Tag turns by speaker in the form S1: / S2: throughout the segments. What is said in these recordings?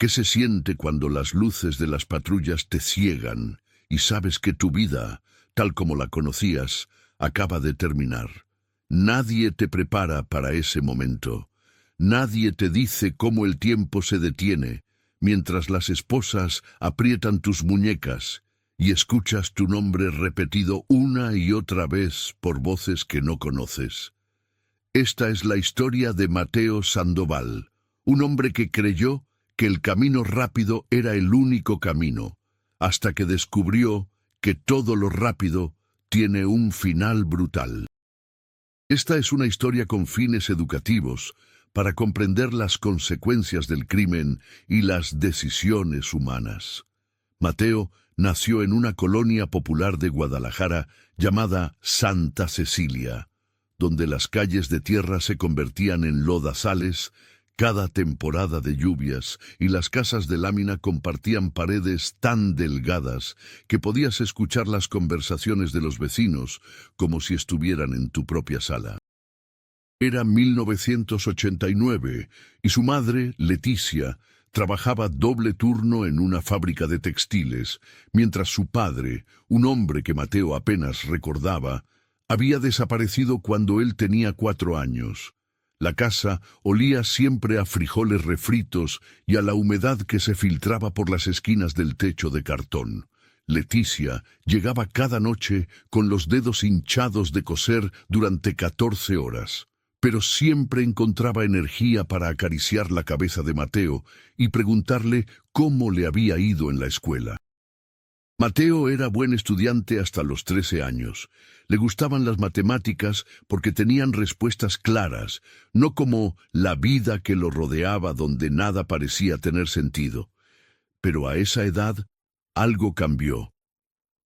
S1: ¿Qué se siente cuando las luces de las patrullas te ciegan y sabes que tu vida, tal como la conocías, acaba de terminar? Nadie te prepara para ese momento. Nadie te dice cómo el tiempo se detiene, mientras las esposas aprietan tus muñecas y escuchas tu nombre repetido una y otra vez por voces que no conoces. Esta es la historia de Mateo Sandoval, un hombre que creyó que el camino rápido era el único camino, hasta que descubrió que todo lo rápido tiene un final brutal. Esta es una historia con fines educativos, para comprender las consecuencias del crimen y las decisiones humanas. Mateo nació en una colonia popular de Guadalajara llamada Santa Cecilia, donde las calles de tierra se convertían en lodazales cada temporada de lluvias y las casas de lámina compartían paredes tan delgadas que podías escuchar las conversaciones de los vecinos como si estuvieran en tu propia sala. Era 1989 y su madre, Leticia, trabajaba doble turno en una fábrica de textiles, mientras su padre, un hombre que Mateo apenas recordaba, había desaparecido cuando él tenía 4 años. La casa olía siempre a frijoles refritos y a la humedad que se filtraba por las esquinas del techo de cartón. Leticia llegaba cada noche con los dedos hinchados de coser durante 14 horas. Pero siempre encontraba energía para acariciar la cabeza de Mateo y preguntarle cómo le había ido en la escuela. Mateo era buen estudiante hasta los 13 años. Le gustaban las matemáticas porque tenían respuestas claras, no como la vida que lo rodeaba donde nada parecía tener sentido. Pero a esa edad, algo cambió.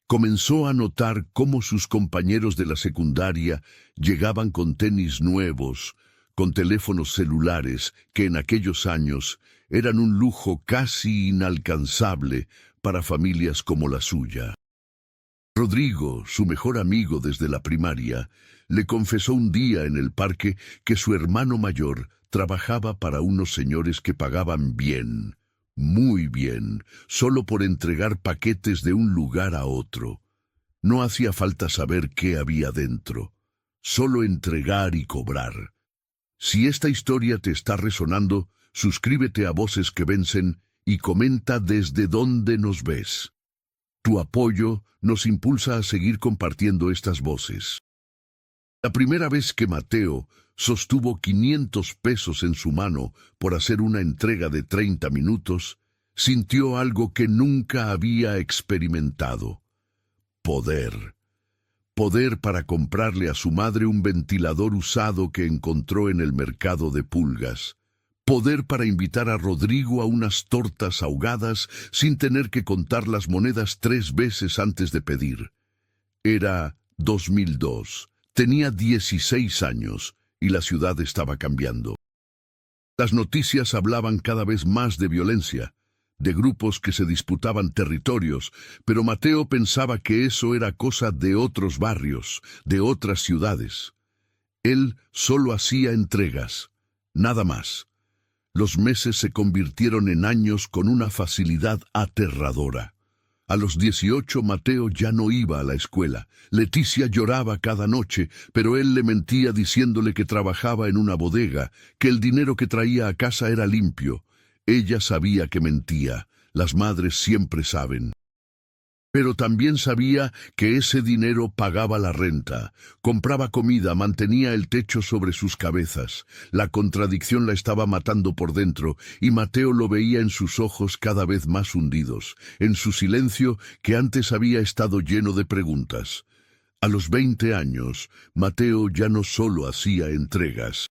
S1: Comenzó a notar cómo sus compañeros de la secundaria llegaban con tenis nuevos, con teléfonos celulares que en aquellos años eran un lujo casi inalcanzable para familias como la suya. Rodrigo, su mejor amigo desde la primaria, le confesó un día en el parque que su hermano mayor trabajaba para unos señores que pagaban bien. Muy bien, solo por entregar paquetes de un lugar a otro. No hacía falta saber qué había dentro, solo entregar y cobrar. Si esta historia te está resonando, suscríbete a Voces que Vencen y comenta desde dónde nos ves. Tu apoyo nos impulsa a seguir compartiendo estas voces. La primera vez que Mateo sostuvo 500 pesos en su mano por hacer una entrega de 30 minutos, sintió algo que nunca había experimentado. Poder. Poder para comprarle a su madre un ventilador usado que encontró en el mercado de pulgas. Poder para invitar a Rodrigo a unas tortas ahogadas sin tener que contar las monedas 3 veces antes de pedir. Era 2002. Tenía 16 años y la ciudad estaba cambiando. Las noticias hablaban cada vez más de violencia, de grupos que se disputaban territorios, pero Mateo pensaba que eso era cosa de otros barrios, de otras ciudades. Él solo hacía entregas, nada más. Los meses se convirtieron en años con una facilidad aterradora. A los 18 Mateo ya no iba a la escuela. Leticia lloraba cada noche, pero él le mentía diciéndole que trabajaba en una bodega, que el dinero que traía a casa era limpio. Ella sabía que mentía. Las madres siempre saben. Pero también sabía que ese dinero pagaba la renta, compraba comida, mantenía el techo sobre sus cabezas. La contradicción la estaba matando por dentro, y Mateo lo veía en sus ojos cada vez más hundidos, en su silencio que antes había estado lleno de preguntas. A los 20 años, Mateo ya no solo hacía entregas.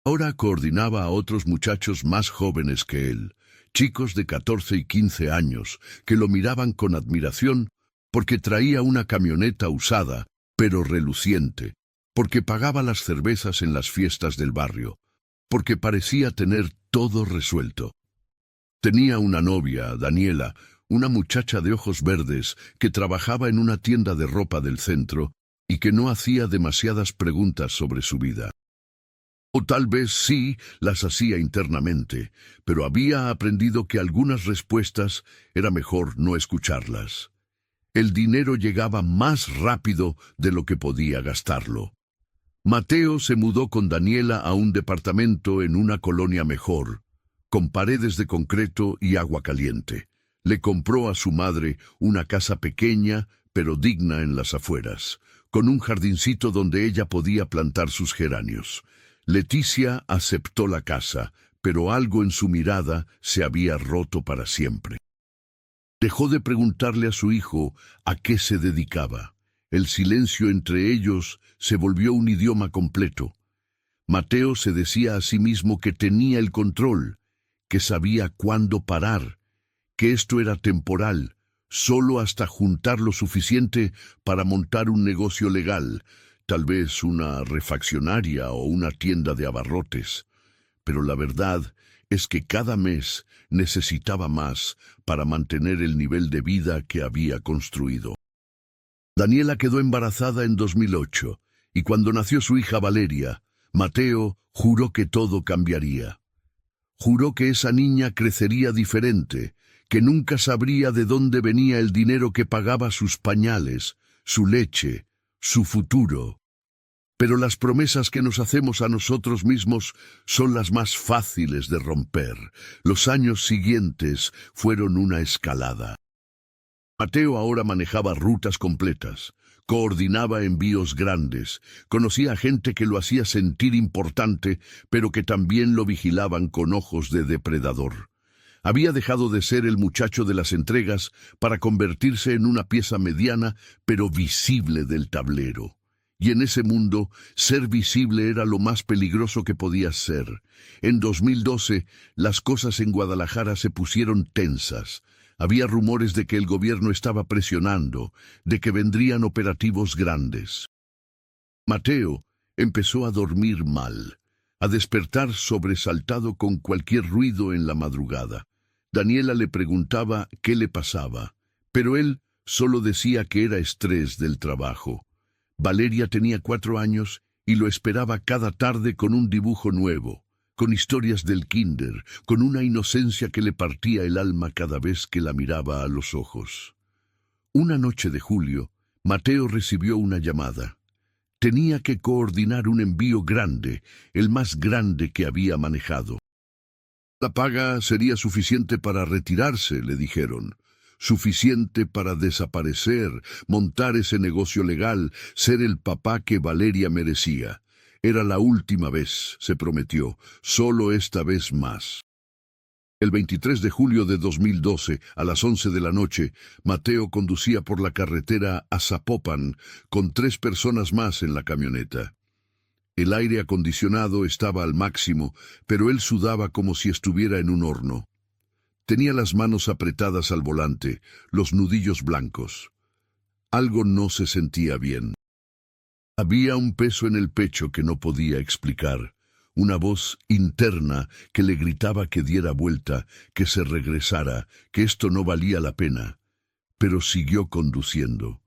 S1: Ahora coordinaba a otros muchachos más jóvenes que él. Chicos de 14 y 15 años, que lo miraban con admiración porque traía una camioneta usada, pero reluciente, porque pagaba las cervezas en las fiestas del barrio, porque parecía tener todo resuelto. Tenía una novia, Daniela, una muchacha de ojos verdes que trabajaba en una tienda de ropa del centro y que no hacía demasiadas preguntas sobre su vida. O tal vez sí las hacía internamente, pero había aprendido que algunas respuestas era mejor no escucharlas. El dinero llegaba más rápido de lo que podía gastarlo. Mateo se mudó con Daniela a un departamento en una colonia mejor, con paredes de concreto y agua caliente. Le compró a su madre una casa pequeña, pero digna en las afueras, con un jardincito donde ella podía plantar sus geranios. Leticia aceptó la casa, pero algo en su mirada se había roto para siempre. Dejó de preguntarle a su hijo a qué se dedicaba. El silencio entre ellos se volvió un idioma completo. Mateo se decía a sí mismo que tenía el control, que sabía cuándo parar, que esto era temporal, solo hasta juntar lo suficiente para montar un negocio legal, tal vez una refaccionaria o una tienda de abarrotes. Pero la verdad es que cada mes necesitaba más para mantener el nivel de vida que había construido. Daniela quedó embarazada en 2008, y cuando nació su hija Valeria, Mateo juró que todo cambiaría. Juró que esa niña crecería diferente, que nunca sabría de dónde venía el dinero que pagaba sus pañales, su leche, su futuro. Pero las promesas que nos hacemos a nosotros mismos son las más fáciles de romper. Los años siguientes fueron una escalada. Mateo ahora manejaba rutas completas, coordinaba envíos grandes, conocía a gente que lo hacía sentir importante, pero que también lo vigilaban con ojos de depredador. Había dejado de ser el muchacho de las entregas para convertirse en una pieza mediana, pero visible del tablero. Y en ese mundo, ser visible era lo más peligroso que podía ser. En 2012, las cosas en Guadalajara se pusieron tensas. Había rumores de que el gobierno estaba presionando, de que vendrían operativos grandes. Mateo empezó a dormir mal, a despertar sobresaltado con cualquier ruido en la madrugada. Daniela le preguntaba qué le pasaba, pero él solo decía que era estrés del trabajo. Valeria tenía 4 años y lo esperaba cada tarde con un dibujo nuevo, con historias del kinder, con una inocencia que le partía el alma cada vez que la miraba a los ojos. Una noche de julio, Mateo recibió una llamada. Tenía que coordinar un envío grande, el más grande que había manejado. La paga sería suficiente para retirarse, le dijeron. Suficiente para desaparecer, montar ese negocio legal, ser el papá que Valeria merecía. Era la última vez, se prometió, solo esta vez más. El 23 de julio de 2012, a las 11 de la noche, Mateo conducía por la carretera a Zapopan con 3 personas más en la camioneta. El aire acondicionado estaba al máximo, pero él sudaba como si estuviera en un horno. Tenía las manos apretadas al volante, los nudillos blancos. Algo no se sentía bien. Había un peso en el pecho que no podía explicar, una voz interna que le gritaba que diera vuelta, que se regresara, que esto no valía la pena. Pero siguió conduciendo.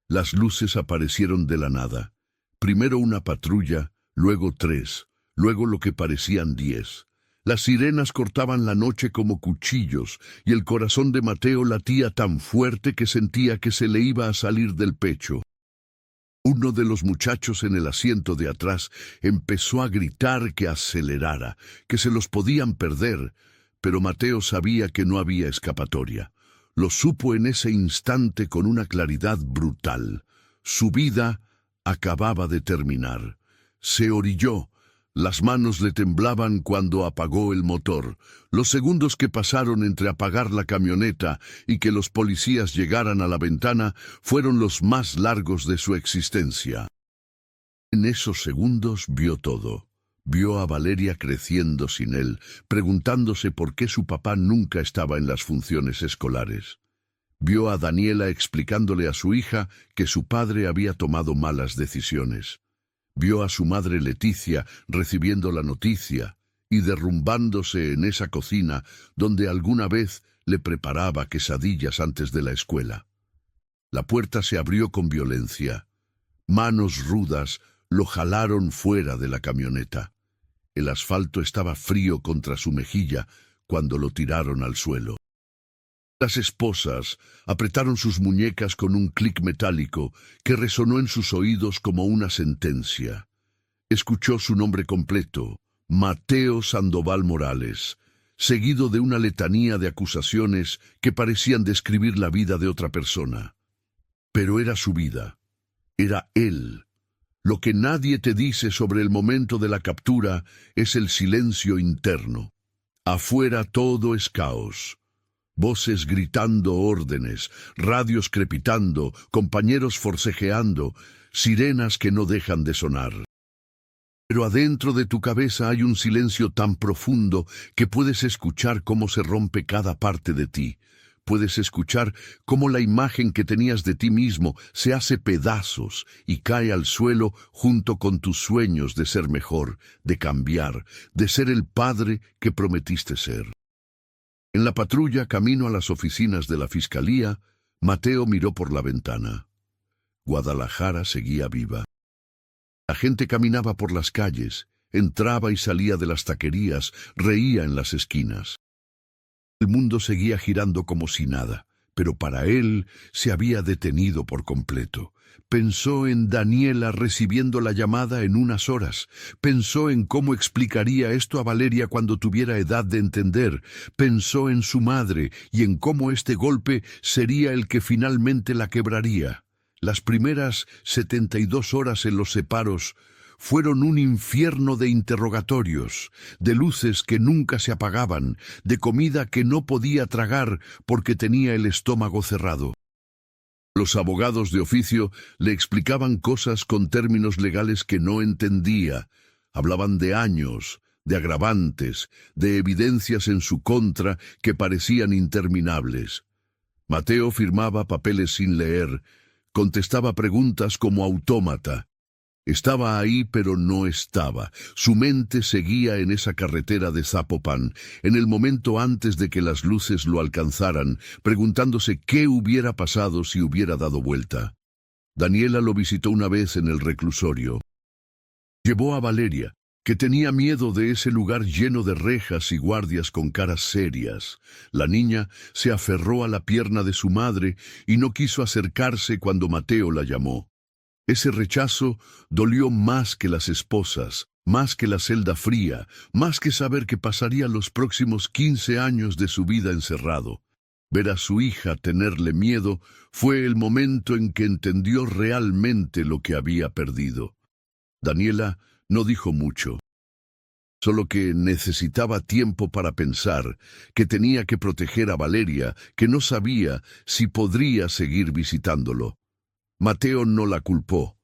S1: Las luces aparecieron de la nada. Primero una patrulla, luego 3, luego lo que parecían 10. Las sirenas cortaban la noche como cuchillos, y el corazón de Mateo latía tan fuerte que sentía que se le iba a salir del pecho. Uno de los muchachos en el asiento de atrás empezó a gritar que acelerara, que se los podían perder, pero Mateo sabía que no había escapatoria. Lo supo en ese instante con una claridad brutal. Su vida acababa de terminar. Se orilló. Las manos le temblaban cuando apagó el motor. Los segundos que pasaron entre apagar la camioneta y que los policías llegaran a la ventana fueron los más largos de su existencia. En esos segundos vio todo. Vio a Valeria creciendo sin él, preguntándose por qué su papá nunca estaba en las funciones escolares. Vio a Daniela explicándole a su hija que su padre había tomado malas decisiones. Vio a su madre Leticia recibiendo la noticia y derrumbándose en esa cocina donde alguna vez le preparaba quesadillas antes de la escuela. La puerta se abrió con violencia. Manos rudas lo jalaron fuera de la camioneta. El asfalto estaba frío contra su mejilla cuando lo tiraron al suelo. Las esposas apretaron sus muñecas con un clic metálico que resonó en sus oídos como una sentencia. Escuchó su nombre completo, Mateo Sandoval Morales, seguido de una letanía de acusaciones que parecían describir la vida de otra persona. Pero era su vida. Era él. Lo que nadie te dice sobre el momento de la captura es el silencio interno. Afuera todo es caos. Voces gritando órdenes, radios crepitando, compañeros forcejeando, sirenas que no dejan de sonar. Pero adentro de tu cabeza hay un silencio tan profundo que puedes escuchar cómo se rompe cada parte de ti. Puedes escuchar cómo la imagen que tenías de ti mismo se hace pedazos y cae al suelo junto con tus sueños de ser mejor, de cambiar, de ser el padre que prometiste ser. En la patrulla camino a las oficinas de la Fiscalía, Mateo miró por la ventana. Guadalajara seguía viva. La gente caminaba por las calles, entraba y salía de las taquerías, reía en las esquinas. El mundo seguía girando como si nada, pero para él se había detenido por completo. Pensó en Daniela recibiendo la llamada en unas horas. Pensó en cómo explicaría esto a Valeria cuando tuviera edad de entender. Pensó en su madre y en cómo este golpe sería el que finalmente la quebraría. Las primeras 72 horas en los separos fueron un infierno de interrogatorios, de luces que nunca se apagaban, de comida que no podía tragar porque tenía el estómago cerrado. Los abogados de oficio le explicaban cosas con términos legales que no entendía. Hablaban de años, de agravantes, de evidencias en su contra que parecían interminables. Mateo firmaba papeles sin leer, contestaba preguntas como autómata. Estaba ahí, pero no estaba. Su mente seguía en esa carretera de Zapopan, en el momento antes de que las luces lo alcanzaran, preguntándose qué hubiera pasado si hubiera dado vuelta. Daniela lo visitó una vez en el reclusorio. Llevó a Valeria, que tenía miedo de ese lugar lleno de rejas y guardias con caras serias. La niña se aferró a la pierna de su madre y no quiso acercarse cuando Mateo la llamó. Ese rechazo dolió más que las esposas, más que la celda fría, más que saber que pasaría los próximos 15 años de su vida encerrado. Ver a su hija tenerle miedo fue el momento en que entendió realmente lo que había perdido. Daniela no dijo mucho, solo que necesitaba tiempo para pensar, que tenía que proteger a Valeria, que no sabía si podría seguir visitándolo. Mateo no la culpó.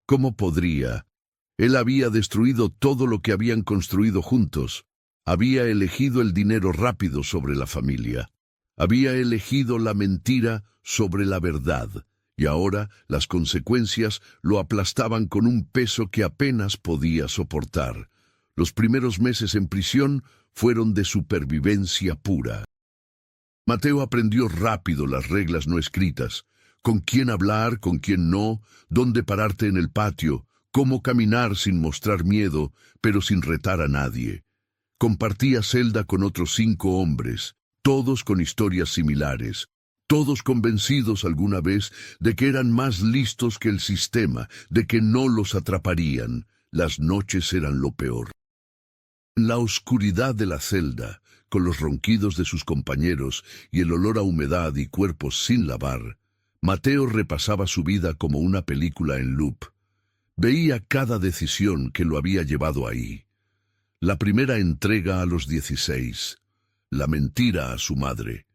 S1: ¿Cómo podría? Él había destruido todo lo que habían construido juntos. Había elegido el dinero rápido sobre la familia. Había elegido la mentira sobre la verdad. Y ahora las consecuencias lo aplastaban con un peso que apenas podía soportar. Los primeros meses en prisión fueron de supervivencia pura. Mateo aprendió rápido las reglas no escritas. Con quién hablar, con quién no, dónde pararte en el patio, cómo caminar sin mostrar miedo, pero sin retar a nadie. Compartía celda con otros 5 hombres, todos con historias similares, todos convencidos alguna vez de que eran más listos que el sistema, de que no los atraparían. Las noches eran lo peor. En la oscuridad de la celda, con los ronquidos de sus compañeros y el olor a humedad y cuerpos sin lavar, Mateo repasaba su vida como una película en loop. Veía cada decisión que lo había llevado ahí. La primera entrega a los 16, la mentira a su madre,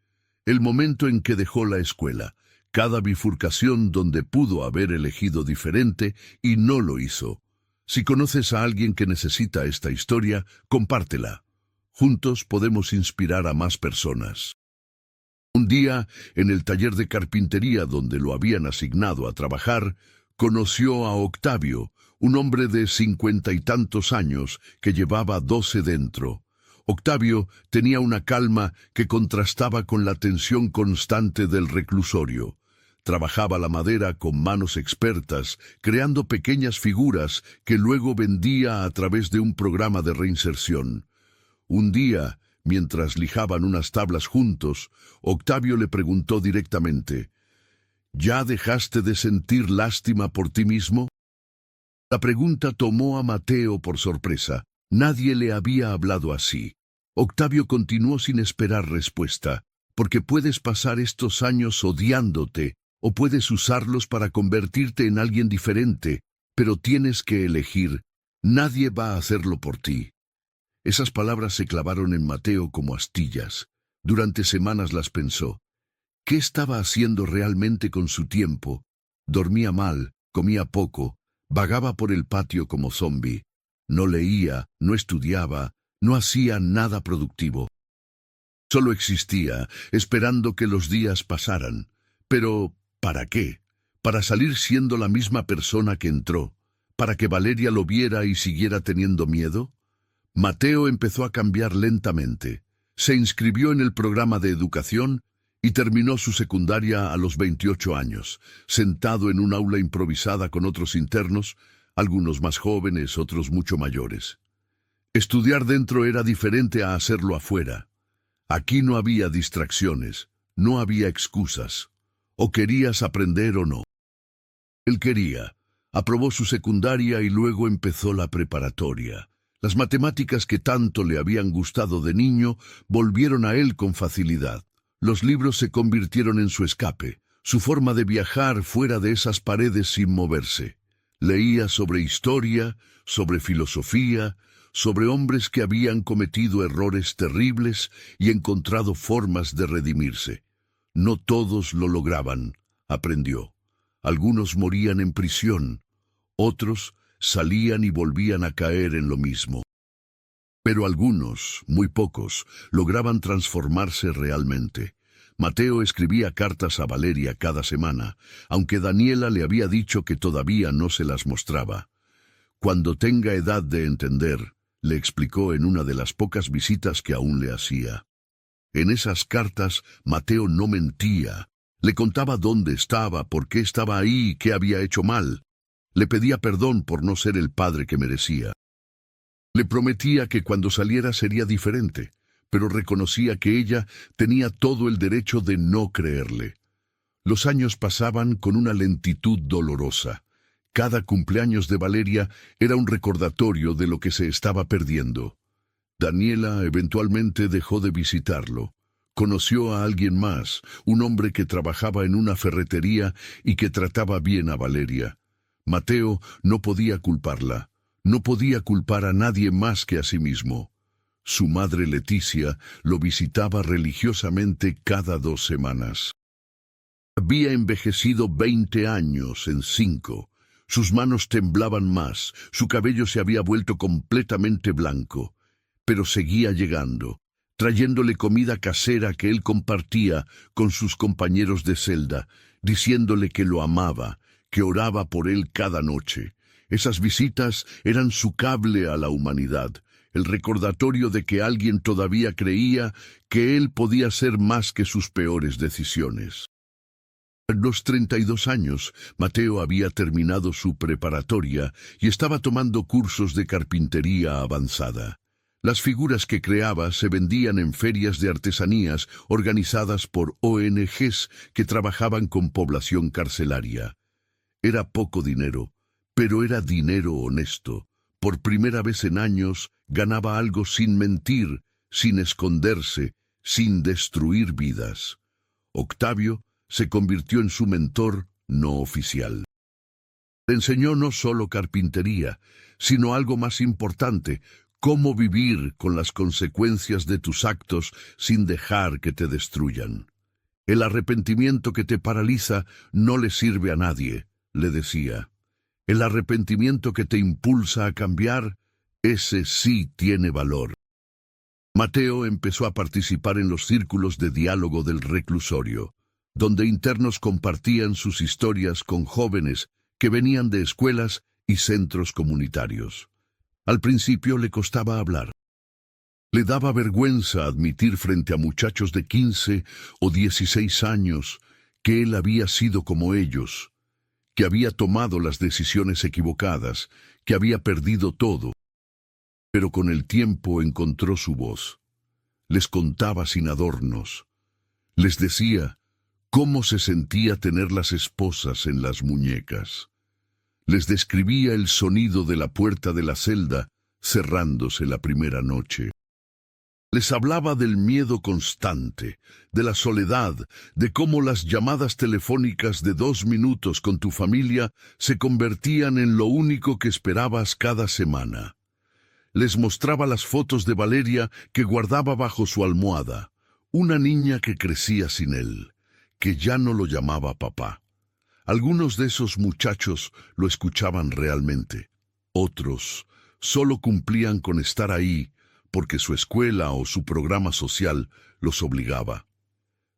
S1: el momento en que dejó la escuela, cada bifurcación donde pudo haber elegido diferente y no lo hizo. Si conoces a alguien que necesita esta historia, compártela. Juntos podemos inspirar a más personas. Un día, en el taller de carpintería donde lo habían asignado a trabajar, conoció a Octavio, un hombre de 50 y tantos años que llevaba 12 dentro. Octavio tenía una calma que contrastaba con la tensión constante del reclusorio. Trabajaba la madera con manos expertas, creando pequeñas figuras que luego vendía a través de un programa de reinserción. Un día, mientras lijaban unas tablas juntos, Octavio le preguntó directamente: ¿Ya dejaste de sentir lástima por ti mismo? La pregunta tomó a Mateo por sorpresa. Nadie le había hablado así. Octavio continuó sin esperar respuesta, porque puedes pasar estos años odiándote, o puedes usarlos para convertirte en alguien diferente, pero tienes que elegir. Nadie va a hacerlo por ti. Esas palabras se clavaron en Mateo como astillas. Durante semanas las pensó. ¿Qué estaba haciendo realmente con su tiempo? Dormía mal, comía poco, vagaba por el patio como zombi. No leía, no estudiaba, no hacía nada productivo. Solo existía, esperando que los días pasaran. Pero, ¿para qué? ¿Para salir siendo la misma persona que entró? ¿Para que Valeria lo viera y siguiera teniendo miedo? Mateo empezó a cambiar lentamente. Se inscribió en el programa de educación y terminó su secundaria a los 28 años, sentado en un aula improvisada con otros internos, algunos más jóvenes, otros mucho mayores. Estudiar dentro era diferente a hacerlo afuera. Aquí no había distracciones, no había excusas. O querías aprender o no. Él quería. Aprobó su secundaria y luego empezó la preparatoria. Las matemáticas que tanto le habían gustado de niño volvieron a él con facilidad. Los libros se convirtieron en su escape, su forma de viajar fuera de esas paredes sin moverse. Leía sobre historia, sobre filosofía, sobre hombres que habían cometido errores terribles y encontrado formas de redimirse. No todos lo lograban, aprendió. Algunos morían en prisión, otros salían y volvían a caer en lo mismo. Pero algunos, muy pocos, lograban transformarse realmente. Mateo escribía cartas a Valeria cada semana, aunque Daniela le había dicho que todavía no se las mostraba. Cuando tenga edad de entender, le explicó en una de las pocas visitas que aún le hacía. En esas cartas, Mateo no mentía. Le contaba dónde estaba, por qué estaba ahí y qué había hecho mal. Le pedía perdón por no ser el padre que merecía. Le prometía que cuando saliera sería diferente, pero reconocía que ella tenía todo el derecho de no creerle. Los años pasaban con una lentitud dolorosa. Cada cumpleaños de Valeria era un recordatorio de lo que se estaba perdiendo. Daniela eventualmente dejó de visitarlo. Conoció a alguien más, un hombre que trabajaba en una ferretería y que trataba bien a Valeria. Mateo no podía culparla. No podía culpar a nadie más que a sí mismo. Su madre Leticia lo visitaba religiosamente cada 2 semanas. Había envejecido 20 años en 5. Sus manos temblaban más, su cabello se había vuelto completamente blanco. Pero seguía llegando, trayéndole comida casera que él compartía con sus compañeros de celda, diciéndole que lo amaba, que oraba por él cada noche. Esas visitas eran su cable a la humanidad, el recordatorio de que alguien todavía creía que él podía ser más que sus peores decisiones. A los 32 años, Mateo había terminado su preparatoria y estaba tomando cursos de carpintería avanzada. Las figuras que creaba se vendían en ferias de artesanías organizadas por ONGs que trabajaban con población carcelaria. Era poco dinero, pero era dinero honesto. Por primera vez en años ganaba algo sin mentir, sin esconderse, sin destruir vidas. Octavio se convirtió en su mentor no oficial. Le enseñó no solo carpintería, sino algo más importante: cómo vivir con las consecuencias de tus actos sin dejar que te destruyan. El arrepentimiento que te paraliza no le sirve a nadie, le decía. El arrepentimiento que te impulsa a cambiar, ese sí tiene valor. Mateo empezó a participar en los círculos de diálogo del reclusorio, donde internos compartían sus historias con jóvenes que venían de escuelas y centros comunitarios. Al principio le costaba hablar. Le daba vergüenza admitir frente a muchachos de 15 o 16 años que él había sido como ellos, que había tomado las decisiones equivocadas, que había perdido todo. Pero con el tiempo encontró su voz. Les contaba sin adornos. Les decía cómo se sentía tener las esposas en las muñecas. Les describía el sonido de la puerta de la celda cerrándose la primera noche. Les hablaba del miedo constante, de la soledad, de cómo las llamadas telefónicas de 2 minutos con tu familia se convertían en lo único que esperabas cada semana. Les mostraba las fotos de Valeria que guardaba bajo su almohada, una niña que crecía sin él, que ya no lo llamaba papá. Algunos de esos muchachos lo escuchaban realmente. Otros solo cumplían con estar ahí porque su escuela o su programa social los obligaba.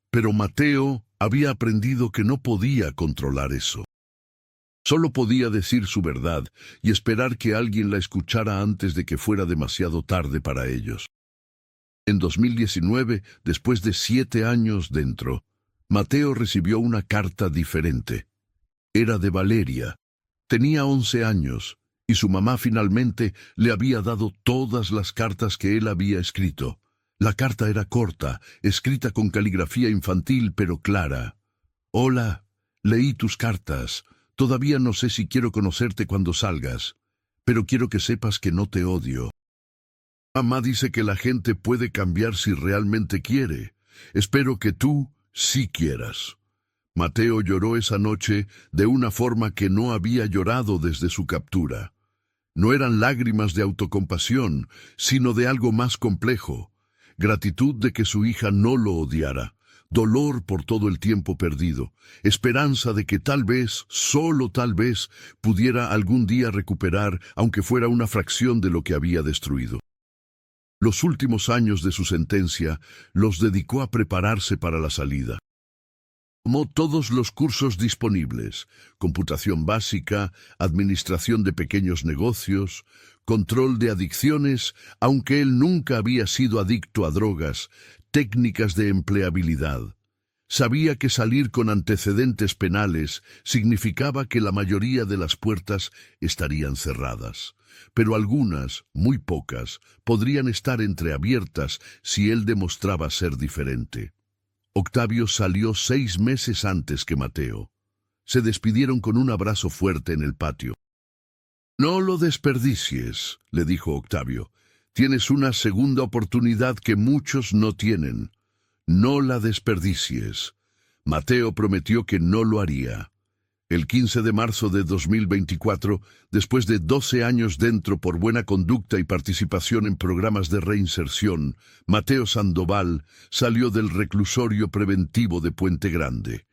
S1: Pero Mateo había aprendido que no podía controlar eso. Solo podía decir su verdad y esperar que alguien la escuchara antes de que fuera demasiado tarde para ellos. En 2019, después de 7 años dentro, Mateo recibió una carta diferente. Era de Valeria. Tenía 11 años y su mamá finalmente le había dado todas las cartas que él había escrito. La carta era corta, escrita con caligrafía infantil pero clara. Hola, leí tus cartas. Todavía no sé si quiero conocerte cuando salgas, pero quiero que sepas que no te odio. Mamá dice que la gente puede cambiar si realmente quiere. Espero que tú sí quieras. Mateo lloró esa noche de una forma que no había llorado desde su captura. No eran lágrimas de autocompasión, sino de algo más complejo. Gratitud de que su hija no lo odiara. Dolor por todo el tiempo perdido, esperanza de que tal vez, solo tal vez, pudiera algún día recuperar, aunque fuera una fracción de lo que había destruido. Los últimos años de su sentencia los dedicó a prepararse para la salida. Tomó todos los cursos disponibles: computación básica, administración de pequeños negocios, control de adicciones, aunque él nunca había sido adicto a drogas, técnicas de empleabilidad. Sabía que salir con antecedentes penales significaba que la mayoría de las puertas estarían cerradas, pero algunas, muy pocas, podrían estar entreabiertas si él demostraba ser diferente. Octavio salió 6 meses antes que Mateo. Se despidieron con un abrazo fuerte en el patio. No lo desperdicies, le dijo Octavio. Tienes una segunda oportunidad que muchos no tienen. No la desperdicies. Mateo prometió que no lo haría. El 15 de marzo de 2024, después de 12 años dentro por buena conducta y participación en programas de reinserción, Mateo Sandoval salió del reclusorio preventivo de Puente Grande.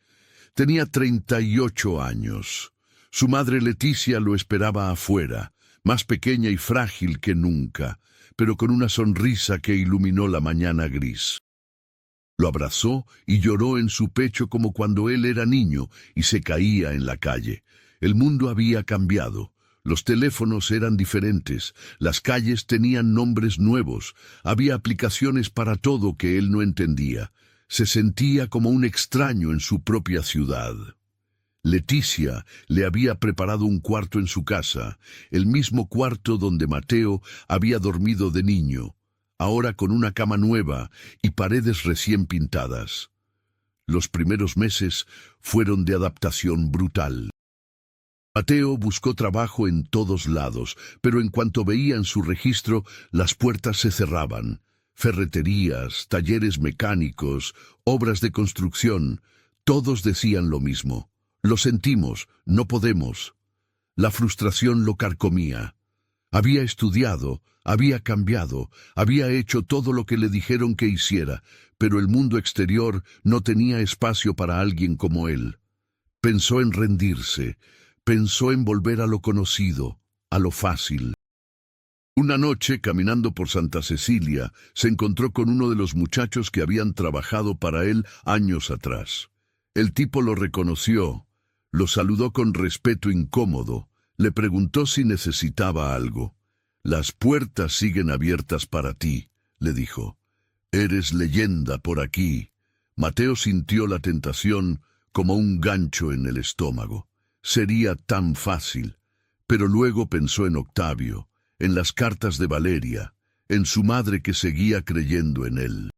S1: Tenía 38 años. Su madre Leticia lo esperaba afuera, más pequeña y frágil que nunca, pero con una sonrisa que iluminó la mañana gris. Lo abrazó y lloró en su pecho como cuando él era niño y se caía en la calle. El mundo había cambiado. Los teléfonos eran diferentes, las calles tenían nombres nuevos, había aplicaciones para todo que él no entendía. Se sentía como un extraño en su propia ciudad. Leticia le había preparado un cuarto en su casa, el mismo cuarto donde Mateo había dormido de niño, ahora con una cama nueva y paredes recién pintadas. Los primeros meses fueron de adaptación brutal. Mateo buscó trabajo en todos lados, pero en cuanto veía en su registro, las puertas se cerraban. Ferreterías, talleres mecánicos, obras de construcción, todos decían lo mismo. Lo sentimos, no podemos. La frustración lo carcomía. Había estudiado, había cambiado, había hecho todo lo que le dijeron que hiciera, pero el mundo exterior no tenía espacio para alguien como él. Pensó en rendirse, pensó en volver a lo conocido, a lo fácil. Una noche, caminando por Santa Cecilia, se encontró con uno de los muchachos que habían trabajado para él años atrás. El tipo lo reconoció, lo saludó con respeto incómodo, le preguntó si necesitaba algo. «Las puertas siguen abiertas para ti», le dijo. «Eres leyenda por aquí». Mateo sintió la tentación como un gancho en el estómago. Sería tan fácil. Pero luego pensó en Octavio, en las cartas de Valeria, en su madre que seguía creyendo en él.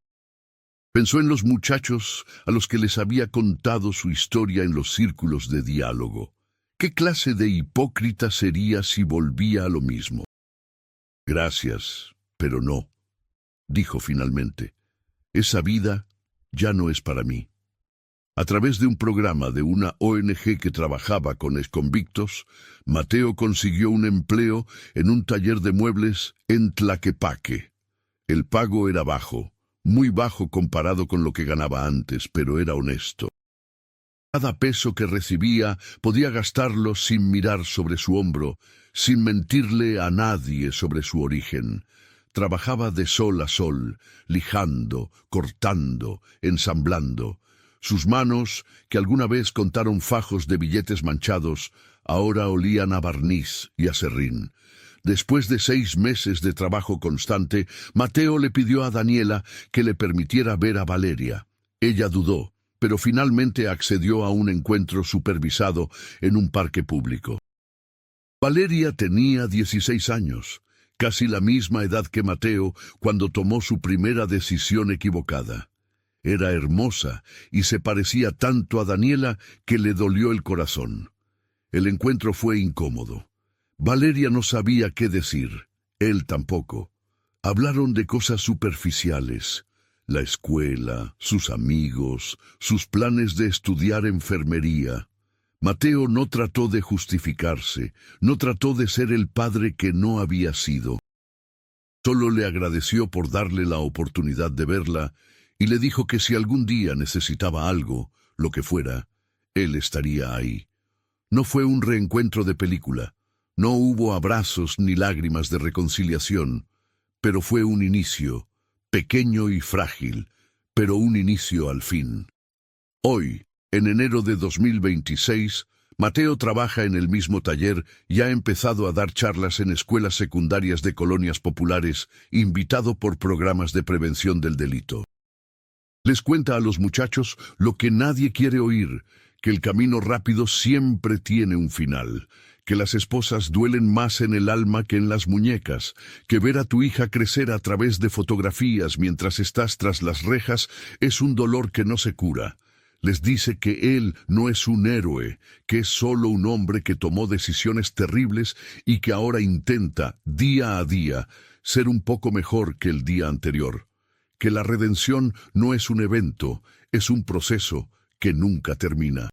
S1: Pensó en los muchachos a los que les había contado su historia en los círculos de diálogo. ¿Qué clase de hipócrita sería si volvía a lo mismo? Gracias, pero no, dijo finalmente. Esa vida ya no es para mí. A través de un programa de una ONG que trabajaba con exconvictos, Mateo consiguió un empleo en un taller de muebles en Tlaquepaque. El pago era bajo, muy bajo comparado con lo que ganaba antes, pero era honesto. Cada peso que recibía podía gastarlo sin mirar sobre su hombro, sin mentirle a nadie sobre su origen. Trabajaba de sol a sol, lijando, cortando, ensamblando. Sus manos, que alguna vez contaron fajos de billetes manchados, ahora olían a barniz y a serrín. Después de 6 meses de trabajo constante, Mateo le pidió a Daniela que le permitiera ver a Valeria. Ella dudó, pero finalmente accedió a un encuentro supervisado en un parque público. Valeria tenía 16 años, casi la misma edad que Mateo cuando tomó su primera decisión equivocada. Era hermosa y se parecía tanto a Daniela que le dolió el corazón. El encuentro fue incómodo. Valeria no sabía qué decir, él tampoco. Hablaron de cosas superficiales. La escuela, sus amigos, sus planes de estudiar enfermería. Mateo no trató de justificarse, no trató de ser el padre que no había sido. Solo le agradeció por darle la oportunidad de verla y le dijo que si algún día necesitaba algo, lo que fuera, él estaría ahí. No fue un reencuentro de película, no hubo abrazos ni lágrimas de reconciliación, pero fue un inicio, pequeño y frágil, pero un inicio al fin. Hoy, en enero de 2026, Mateo trabaja en el mismo taller y ha empezado a dar charlas en escuelas secundarias de colonias populares, invitado por programas de prevención del delito. Les cuenta a los muchachos lo que nadie quiere oír, que el camino rápido siempre tiene un final, que las esposas duelen más en el alma que en las muñecas, que ver a tu hija crecer a través de fotografías mientras estás tras las rejas es un dolor que no se cura. Les dice que él no es un héroe, que es solo un hombre que tomó decisiones terribles y que ahora intenta, día a día, ser un poco mejor que el día anterior. Que la redención no es un evento, es un proceso que nunca termina.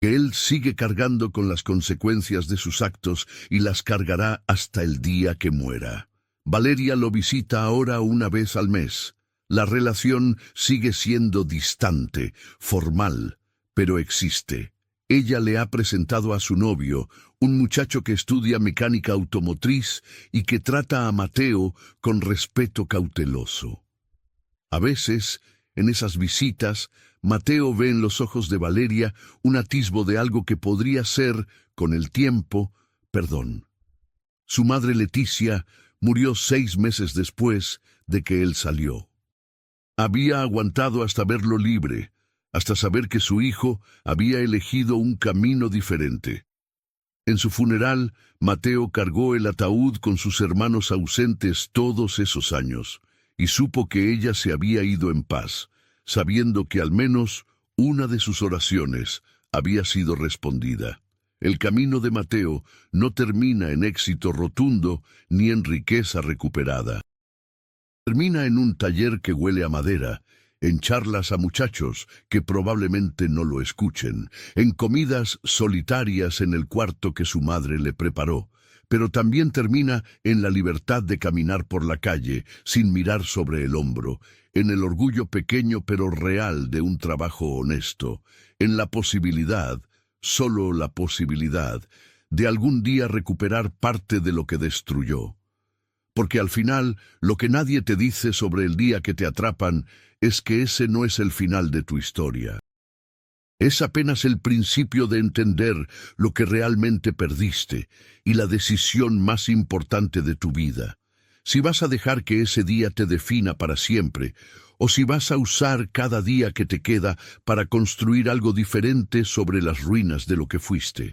S1: Que él sigue cargando con las consecuencias de sus actos y las cargará hasta el día que muera. Valeria lo visita ahora una vez al mes. La relación sigue siendo distante, formal, pero existe. Ella le ha presentado a su novio, un muchacho que estudia mecánica automotriz y que trata a Mateo con respeto cauteloso. A veces, en esas visitas, Mateo ve en los ojos de Valeria un atisbo de algo que podría ser, con el tiempo, perdón. Su madre Leticia murió 6 meses después de que él salió. Había aguantado hasta verlo libre, hasta saber que su hijo había elegido un camino diferente. En su funeral, Mateo cargó el ataúd con sus hermanos ausentes todos esos años, y supo que ella se había ido en paz, sabiendo que al menos una de sus oraciones había sido respondida. El camino de Mateo no termina en éxito rotundo ni en riqueza recuperada. Termina en un taller que huele a madera, en charlas a muchachos que probablemente no lo escuchen, en comidas solitarias en el cuarto que su madre le preparó, pero también termina en la libertad de caminar por la calle sin mirar sobre el hombro, en el orgullo pequeño pero real de un trabajo honesto, en la posibilidad, solo la posibilidad, de algún día recuperar parte de lo que destruyó. Porque al final, lo que nadie te dice sobre el día que te atrapan es que ese no es el final de tu historia. Es apenas el principio de entender lo que realmente perdiste y la decisión más importante de tu vida. si vas a dejar que ese día te defina para siempre, o si vas a usar cada día que te queda para construir algo diferente sobre las ruinas de lo que fuiste.